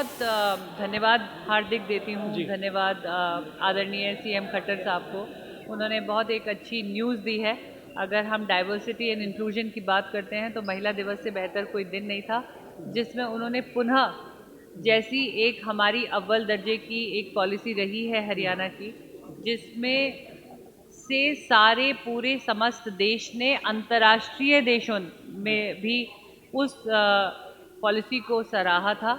बहुत धन्यवाद हार्दिक देती हूँ। धन्यवाद आदरणीय सीएम खट्टर साहब को। उन्होंने बहुत एक अच्छी न्यूज़ दी है। अगर हम डाइवर्सिटी एंड इंक्लूजन की बात करते हैं तो महिला दिवस से बेहतर कोई दिन नहीं था जिसमें उन्होंने पुनः, जैसी एक हमारी अव्वल दर्जे की एक पॉलिसी रही है हरियाणा की, जिसमें से सारे पूरे समस्त देश ने अंतर्राष्ट्रीय देशों में भी उस पॉलिसी को सराहा था,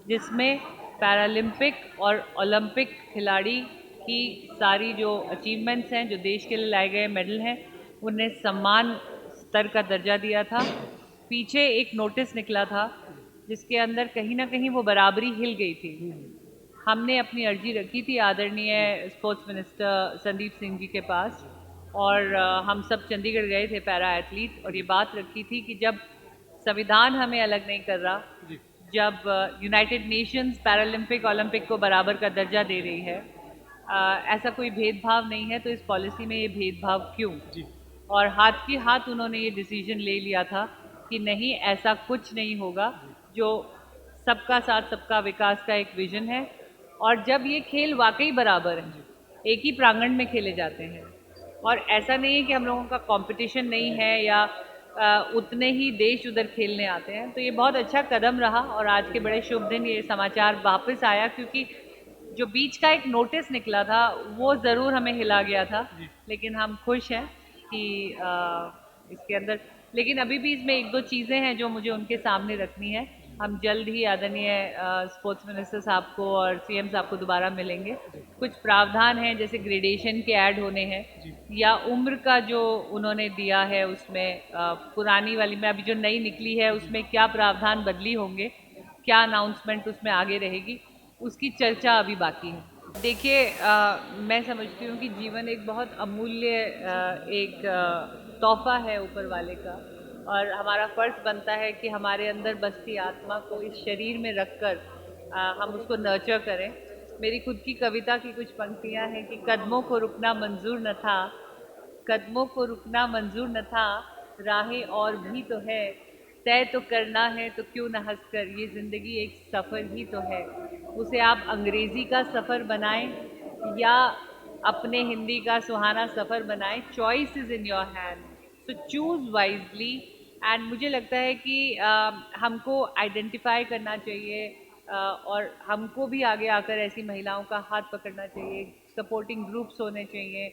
जिसमें पैरालंपिक और ओलंपिक खिलाड़ी की सारी जो अचीवमेंट्स हैं, जो देश के लिए लाए गए मेडल हैं, उन्हें सम्मान स्तर का दर्जा दिया था। पीछे एक नोटिस निकला था जिसके अंदर कहीं ना कहीं वो बराबरी हिल गई थी। हमने अपनी अर्जी रखी थी आदरणीय स्पोर्ट्स मिनिस्टर संदीप सिंह जी के पास, और हम सब चंडीगढ़ गए थे पैरा एथलीट, और ये बात रखी थी कि जब संविधान हमें अलग नहीं कर रहा, जब यूनाइटेड नेशंस पैरालंपिक ओलंपिक को बराबर का दर्जा दे रही है, ऐसा कोई भेदभाव नहीं है, तो इस पॉलिसी में ये भेदभाव क्यों? और हाथ की हाथ उन्होंने ये डिसीजन ले लिया था कि नहीं, ऐसा कुछ नहीं होगा। जो सबका साथ सबका विकास का एक विजन है, और जब ये खेल वाकई बराबर है, एक ही प्रांगण में खेले जाते हैं, और ऐसा नहीं है कि हम लोगों का कंपटीशन नहीं है या उतने ही देश उधर खेलने आते हैं, तो ये बहुत अच्छा कदम रहा। और आज के बड़े शुभ दिन ये समाचार वापस आया, क्योंकि जो बीच का एक नोटिस निकला था वो ज़रूर हमें हिला गया था, लेकिन हम खुश हैं कि इसके अंदर, लेकिन अभी भी इसमें एक दो चीज़ें हैं जो मुझे उनके सामने रखनी है। हम जल्द ही आदरणीय स्पोर्ट्स मिनिस्टर साहब को और सीएम साहब को दोबारा मिलेंगे। कुछ प्रावधान हैं जैसे ग्रेडेशन के ऐड होने हैं, या उम्र का जो उन्होंने दिया है उसमें पुरानी वाली में अभी जो नई निकली है उसमें क्या प्रावधान बदली होंगे, क्या अनाउंसमेंट उसमें आगे रहेगी, उसकी चर्चा अभी बाकी है। देखिए, मैं समझती हूँ कि जीवन एक बहुत अमूल्य एक तोहफा है ऊपर वाले का, और हमारा फ़र्ज़ बनता है कि हमारे अंदर बसती आत्मा को इस शरीर में रखकर हम उसको नर्चर करें। मेरी खुद की कविता की कुछ पंक्तियाँ हैं कि कदमों को रुकना मंजूर न था, कदमों को रुकना मंजूर न था, राहें और भी तो है, तय तो करना है तो क्यों न हंसकर, ये ज़िंदगी एक सफ़र ही तो है। उसे आप अंग्रेज़ी का सफ़र बनाएं या अपने हिंदी का सुहाना सफ़र बनाएं, choice is in your hand, so choose wisely. And मुझे लगता है कि हमको आइडेंटिफाई करना चाहिए, और हमको भी आगे आकर ऐसी महिलाओं का हाथ पकड़ना चाहिए, सपोर्टिंग ग्रुप्स होने चाहिए,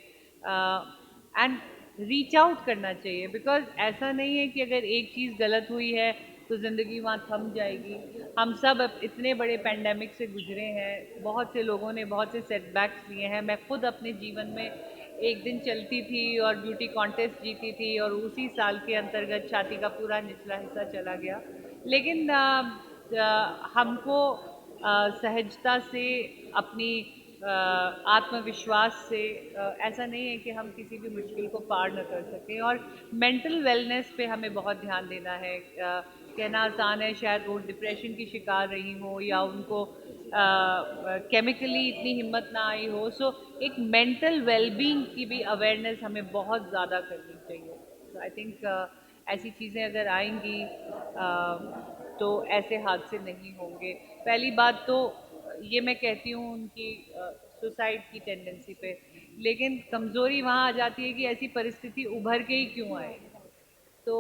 एंड रीच आउट करना चाहिए। बिकॉज ऐसा नहीं है कि अगर एक चीज़ गलत हुई है तो ज़िंदगी वहाँ थम जाएगी। हम सब अब इतने बड़े पैंडेमिक से गुजरे हैं, बहुत से लोगों ने बहुत से सेटबैक्स लिए हैं। मैं खुद अपने जीवन में एक दिन चलती थी और ब्यूटी कॉन्टेस्ट जीती थी, और उसी साल के अंतर्गत छाती का पूरा निचला हिस्सा चला गया। लेकिन हमको सहजता से, अपनी आत्मविश्वास से, ऐसा नहीं है कि हम किसी भी मुश्किल को पार न कर सकें। और मेंटल वेलनेस पे हमें बहुत ध्यान देना है। कहना आसान है, शायद वो डिप्रेशन की शिकार रही हो या उनको केमिकली इतनी हिम्मत ना आई हो, सो एक मेंटल वेलबींग की भी अवेयरनेस हमें बहुत ज़्यादा करनी चाहिए। तो आई थिंक ऐसी चीज़ें अगर आएंगी तो ऐसे हादसे नहीं होंगे। पहली बात तो ये मैं कहती हूँ उनकी सुसाइड की टेंडेंसी पे, लेकिन कमज़ोरी वहाँ आ जाती है कि ऐसी परिस्थिति उभर के ही क्यों आए। तो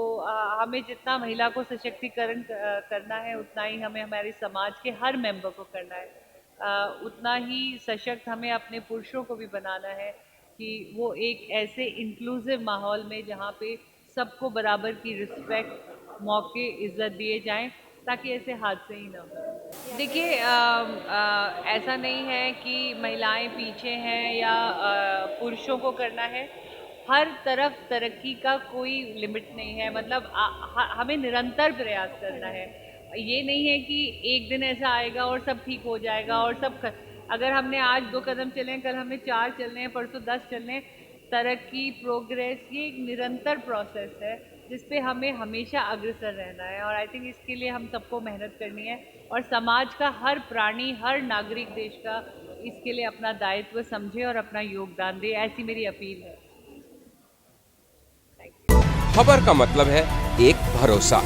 हमें जितना महिला को सशक्तिकरण करना है, उतना ही हमें हमारे समाज के हर मेंबर को करना है। उतना ही सशक्त हमें अपने पुरुषों को भी बनाना है कि वो एक ऐसे इंक्लूसिव माहौल में जहाँ पे सबको बराबर की रिस्पेक्ट, मौके, इज्जत दिए जाएं, ताकि ऐसे हादसे ही ना हो। देखिए, ऐसा नहीं है कि महिलाएं पीछे हैं या पुरुषों को करना है। हर तरफ तरक्की का कोई लिमिट नहीं है, मतलब हमें निरंतर प्रयास करना है। ये नहीं है कि एक दिन ऐसा आएगा और सब ठीक हो जाएगा और अगर हमने आज 2 कदम चले हैं, कल हमें 4 चलने हैं, परसों 10 चलने हैं। तरक्की, प्रोग्रेस, ये एक निरंतर प्रोसेस है जिस पे हमें हमेशा अग्रसर रहना है, और आई थिंक इसके लिए हम सबको मेहनत करनी है, और समाज का हर प्राणी, हर नागरिक देश का इसके लिए अपना दायित्व समझे और अपना योगदान दे, ऐसी मेरी अपील है। खबर का मतलब है एक भरोसा।